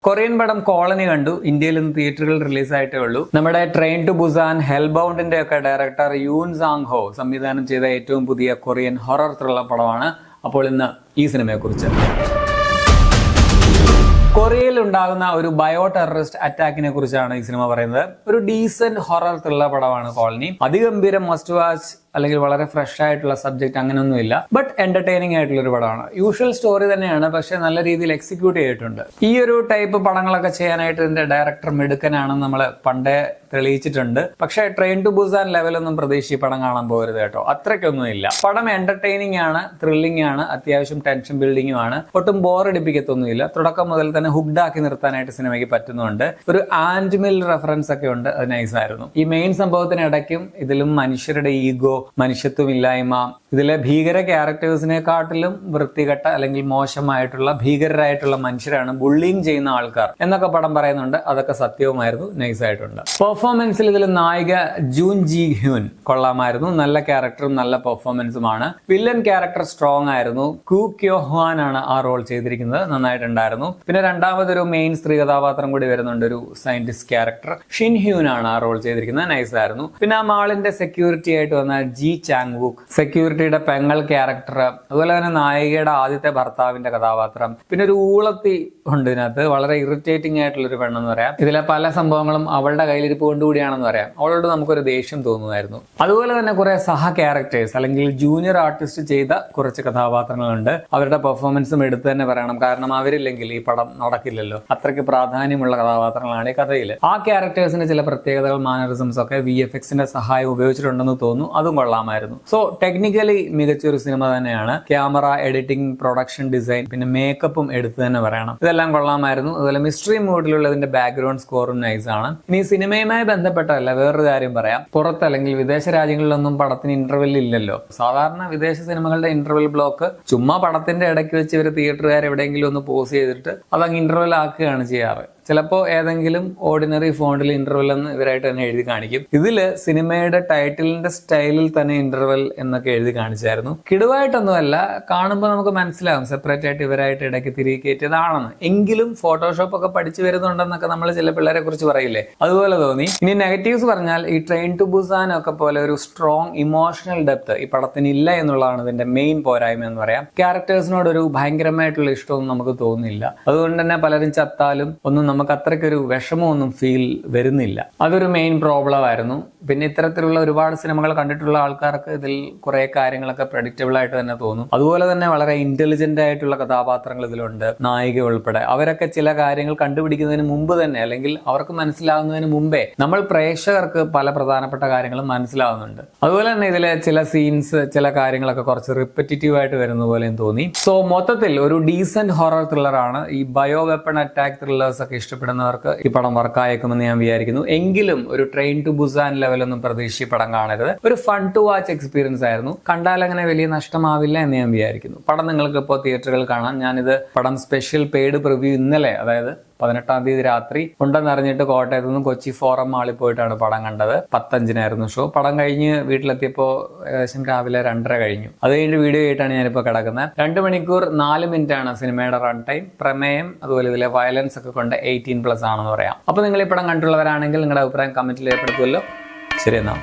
Korean പടം colony കണ്ടു. ഇന്ത്യയിൽ നിന്ന് തിയേറ്ററുകൾ റിലീസ് ആയിട്ടേ ഉള്ളൂ. നമ്മുടെ ട്രെയിൻ ടു ബുസാൻ, ഹെൽബൗണ്ടിന്റെ ഒക്കെ ഡയറക്ടർ യൂൻ സാങ് ഹോ സംവിധാനം ചെയ്ത ഏറ്റവും പുതിയ കൊറിയൻ ഹൊറർ ത്രില്ലർ പടമാണ്. അപ്പോൾ ഇന്ന് ഈ സിനിമയെ കുറിച്ച്. കൊറിയയിൽ ഉണ്ടാകുന്ന ഒരു ബയോ ടെററിസ്റ്റ് അറ്റാക്കിനെ കുറിച്ചാണ് ഈ സിനിമ പറയുന്നത്. ഒരു ഡീസന്റ് ഹൊറർ ത്രില്ലർ പടമാണ് കോളനി. അതിഗംഭീരം മസ്റ്റ് വാച്ച് അല്ലെങ്കിൽ വളരെ ഫ്രഷ് ആയിട്ടുള്ള സബ്ജക്ട് അങ്ങനെയൊന്നുമില്ല. ബട്ട് എന്റർടൈനിങ് ആയിട്ടുള്ള ഒരു പടമാണ്. യൂഷ്വൽ സ്റ്റോറി തന്നെയാണ്, പക്ഷെ നല്ല രീതിയിൽ എക്സിക്യൂട്ട് ചെയ്തിട്ടുണ്ട്. ഈ ഒരു ടൈപ്പ് പടങ്ങളൊക്കെ ചെയ്യാനായിട്ട് ഇതിന്റെ ഡയറക്ടർ മിടുക്കനാണെന്ന് നമ്മൾ പണ്ടേ തെളിയിച്ചിട്ടുണ്ട്. പക്ഷെ ട്രെയിൻ ടു ബുസാൻ ലെവലൊന്നും പ്രതീക്ഷി പടം കാണാൻ പോകരുത് കേട്ടോ. അത്രയ്ക്കൊന്നും ഇല്ല. പടം എന്റർടൈനിങ് ആണ്, ത്രില്ലിംഗ് ആണ്, അത്യാവശ്യം ടെൻഷൻ ബിൽഡിങ്ങും ആണ്. ഒട്ടും ബോറടിപ്പിക്കത്തൊന്നുമില്ല. തുടക്കം മുതൽ തന്നെ ഹുക്ഡ് ആക്കി നിർത്താനായിട്ട് സിനിമയ്ക്ക് പറ്റുന്നുണ്ട്. ഒരു ആൻഡ് മിൽ റെഫറൻസ് ഒക്കെ ഉണ്ട്, അത് നൈസായിരുന്നു. ഈ മെയിൻ സംഭവത്തിനിടയ്ക്കും ഇതിലും മനുഷ്യരുടെ ഈഗോ, മനുഷ്യത്വമില്ലായ്മ, ഇതിലെ ഭീകര ക്യാരക്ടേഴ്സിനെക്കാട്ടിലും വൃത്തികെട്ട അല്ലെങ്കിൽ മോശമായിട്ടുള്ള ഭീകരരായിട്ടുള്ള മനുഷ്യരാണ് ബുള്ളിങ് ചെയ്യുന്ന ആൾക്കാർ എന്നൊക്കെ പടം പറയുന്നുണ്ട്. അതൊക്കെ സത്യവുമായിരുന്നു, നൈസായിട്ടുണ്ട്. പെർഫോമൻസിൽ ഇതിൽ നായിക ജൂൻ ജി ഹ്യൂൻ കൊള്ളാമായിരുന്നു. നല്ല ക്യാരക്ടറും നല്ല പെർഫോമൻസുമാണ്. വില്ലൻ ക്യാരക്ടർ സ്ട്രോങ് ആയിരുന്നു. കു ക്യോ ഹ്വാൻ ആണ് ആ റോൾ ചെയ്തിരിക്കുന്നത്, നന്നായിട്ടുണ്ടായിരുന്നു. പിന്നെ രണ്ടാമതൊരു മെയിൻ സ്ത്രീ കഥാപാത്രം കൂടി വരുന്നുണ്ട്, ഒരു സയന്റിസ്റ്റ് ക്യാരക്ടർ. ഷിൻ ഹ്യൂൻ ആണ് ആ റോൾ ചെയ്തിരിക്കുന്നത്, നൈസായിരുന്നു. പിന്നെ ആ മാളിന്റെ സെക്യൂരിറ്റി ആയിട്ട് വന്ന ജി ചാങ് വുക്, സെക്യൂരിറ്റിയുടെ പെങ്ങൾ ക്യാരക്ടർ, അതുപോലെ തന്നെ നായികയുടെ ആദ്യത്തെ ഭർത്താവിന്റെ കഥാപാത്രം. പിന്നെ ഒരു ഊളത്തി ഉണ്ട് ഇതിനകത്ത്, വളരെ ഇറിറ്റേറ്റിംഗ് ആയിട്ടുള്ള ഒരു പെണ്ണെന്ന് പറയാം. ഇതിലെ പല സംഭവങ്ങളും അവളുടെ കയ്യിലിരിപ്പ് കൊണ്ടുകൂടിയാണെന്ന് പറയാം. അവളോട് നമുക്കൊരു ദേഷ്യം തോന്നുമായിരുന്നു. അതുപോലെ തന്നെ കുറെ സഹ ക്യാരക്ടേഴ്സ് അല്ലെങ്കിൽ ജൂനിയർ ആർട്ടിസ്റ്റ് ചെയ്ത കുറച്ച് കഥാപാത്രങ്ങളുണ്ട്. അവരുടെ പെർഫോമൻസും എടുത്തു തന്നെ പറയണം, കാരണം അവരില്ലെങ്കിൽ ഈ പടം നടക്കില്ലല്ലോ. അത്രയ്ക്ക് പ്രാധാന്യമുള്ള കഥാപാത്രങ്ങളാണ് ഈ കഥയിൽ. ആ ക്യാരക്ടേഴ്സിന്റെ ചില പ്രത്യേകതകൾ, മാനറിസംസ് ഒക്കെ VFX-ന്റെ സഹായം ഉപയോഗിച്ചിട്ടുണ്ടെന്ന് തോന്നുന്നു. അതും കൊള്ളാമായിരുന്നു. സോ ടെക്നിക്കലി മികച്ചൊരു സിനിമ തന്നെയാണ്. ക്യാമറ, എഡിറ്റിംഗ്, പ്രൊഡക്ഷൻ ഡിസൈൻ, പിന്നെ മേക്കപ്പും എടുത്തു തന്നെ പറയണം. ഇതെല്ലാം കൊള്ളാമായിരുന്നു. അതുപോലെ മിസ്റ്ററി മൂഡിലുള്ളതിന്റെ ബാക്ക്ഗ്രൗണ്ട് സ്കോറും നൈസാണ്. ഇനി സിനിമയുമായി ബന്ധപ്പെട്ടതല്ല, വേറൊരു കാര്യം പറയാം. പുറത്ത് അല്ലെങ്കിൽ വിദേശ രാജ്യങ്ങളിലൊന്നും പടത്തിന് ഇന്റർവെൽ ഇല്ലല്ലോ. സാധാരണ വിദേശ സിനിമകളുടെ ഇന്റർവെൽ ബ്ലോക്ക് ചുമ്മാ പടത്തിന്റെ ഇടയ്ക്ക് വെച്ച് ഇവർ തിയേറ്ററുകാർ എവിടെയെങ്കിലും ഒന്ന് പോസ് ചെയ്തിട്ട് അതങ്ങ് ഇന്റർവെൽ ആക്കുകയാണ് ചെയ്യാറ്. ചിലപ്പോൾ ഏതെങ്കിലും ഓർഡിനറി ഫോണ്ടിൽ ഇന്റർവെൽ എന്ന് ഇവരായിട്ട് തന്നെ എഴുതി കാണിക്കും. ഇതില് സിനിമയുടെ ടൈറ്റിലിന്റെ സ്റ്റൈലിൽ തന്നെ ഇന്റർവെൽ എന്നൊക്കെ എഴുതി കാണിച്ചായിരുന്നു. കിടുവായിട്ടൊന്നുമല്ല, കാണുമ്പോൾ നമുക്ക് മനസ്സിലാവും സെപ്പറേറ്റ് ആയിട്ട് ഇവരായിട്ട് ഇടയ്ക്ക് തിരികെ കയറ്റിയതാണെന്ന്. എങ്കിലും ഫോട്ടോഷോപ്പ് ഒക്കെ പഠിച്ചു വരുന്നുണ്ടെന്നൊക്കെ നമ്മൾ ചില പിള്ളേരെ കുറിച്ച് പറയില്ലേ, അതുപോലെ തോന്നി. ഇനി നെഗറ്റീവ്സ് പറഞ്ഞാൽ ഈ ട്രെയിൻ ടു ബുസാൻ ഒക്കെ പോലെ ഒരു സ്ട്രോങ് ഇമോഷണൽ ഡെപ്ത് ഈ പടത്തിന് ഇല്ല എന്നുള്ളതാണ് ഇതിന്റെ മെയിൻ പോരായ്മ എന്ന് പറയാം. ക്യാരക്ടേഴ്സിനോട് ഒരു ഭയങ്കരമായിട്ടുള്ള ഇഷ്ടമൊന്നും നമുക്ക് തോന്നുന്നില്ല. അതുകൊണ്ട് തന്നെ പലരും ചത്താലും ഒന്നും നമുക്ക് അത്രയ്ക്കൊരു വിഷമമൊന്നും ഫീൽ വരുന്നില്ല. അതൊരു മെയിൻ പ്രോബ്ലം ആയിരുന്നു. പിന്നെ ഇത്തരത്തിലുള്ള ഒരുപാട് സിനിമകൾ കണ്ടിട്ടുള്ള ആൾക്കാർക്ക് ഇതിൽ കുറെ കാര്യങ്ങളൊക്കെ പ്രഡിക്റ്റബിൾ ആയിട്ട് തന്നെ തോന്നും. അതുപോലെ തന്നെ വളരെ ഇന്റലിജന്റ് ആയിട്ടുള്ള കഥാപാത്രങ്ങൾ ഇതിലുണ്ട്, നായിക ഉൾപ്പെടെ. അവരൊക്കെ ചില കാര്യങ്ങൾ കണ്ടുപിടിക്കുന്നതിന് മുമ്പ് തന്നെ അല്ലെങ്കിൽ അവർക്ക് മനസ്സിലാവുന്നതിന് മുമ്പേ നമ്മൾ പ്രേക്ഷകർക്ക് പല പ്രധാനപ്പെട്ട കാര്യങ്ങളും മനസ്സിലാവുന്നുണ്ട്. അതുപോലെ തന്നെ ഇതിലെ ചില സീൻസ്, ചില കാര്യങ്ങളൊക്കെ കുറച്ച് റിപ്പറ്റീറ്റീവ് ആയിട്ട് വരുന്ന പോലെയും തോന്നി. സോ മൊത്തത്തിൽ ഒരു ഡീസന്റ് ഹൊറർ ത്രില്ലറാണ്. ഈ ബയോ വെപ്പൺ അറ്റാക്ക് ത്രില്ലേഴ്സ് ഒക്കെ ഇഷ്ടപ്പെടുന്നവർക്ക് ഈ പടം വർക്കായേക്കുമെന്ന് ഞാൻ വിചാരിക്കുന്നു. എങ്കിലും ഒരു ട്രെയിൻ ടു ബുസാൻ ലെവലൊന്നും പ്രതീക്ഷിച്ച് പടം കാണരുത്. ഒരു ഫൺ ടു വാച്ച് എക്സ്പീരിയൻസ് ആയിരുന്നു. കണ്ടാൽ അങ്ങനെ വലിയ നഷ്ടമാവില്ല എന്ന് ഞാൻ വിചാരിക്കുന്നു. പടം നിങ്ങൾക്ക് ഇപ്പോൾ തിയേറ്ററുകളിൽ കാണാം. ഞാനിത് പടം സ്പെഷ്യൽ പെയ്ഡ് പ്രിവ്യൂ ഇന്നലെ, അതായത് 18-ാം തീയതി രാത്രി ഉണ്ടെന്നറിഞ്ഞിട്ട് കോട്ടയത്ത് നിന്നും കൊച്ചി ഫോറം മാളിൽ പോയിട്ടാണ് പടം കണ്ടത്. 10:05 ഷോ. പടം കഴിഞ്ഞ് വീട്ടിലെത്തിയപ്പോൾ ഏകദേശം രാവിലെ 2:30 കഴിഞ്ഞു. അത് കഴിഞ്ഞ് വീഡിയോ ആയിട്ടാണ് ഞാനിപ്പോൾ കിടക്കുന്നത്. 2 മണിക്കൂർ 4 മിനിറ്റ് ആണ് സിനിമയുടെ റൺ ടൈം. പ്രമേയം അതുപോലെ ഇതിലെ വയലൻസ് ഒക്കെ കൊണ്ട് 18+ ആണെന്ന് പറയാം. അപ്പോൾ നിങ്ങൾ ഈ പടം കണ്ടുള്ളവരാണെങ്കിൽ നിങ്ങളുടെ അഭിപ്രായം കമന്റിൽ രേഖപ്പെടുത്തുമല്ലോ. ശരി, എന്നാ.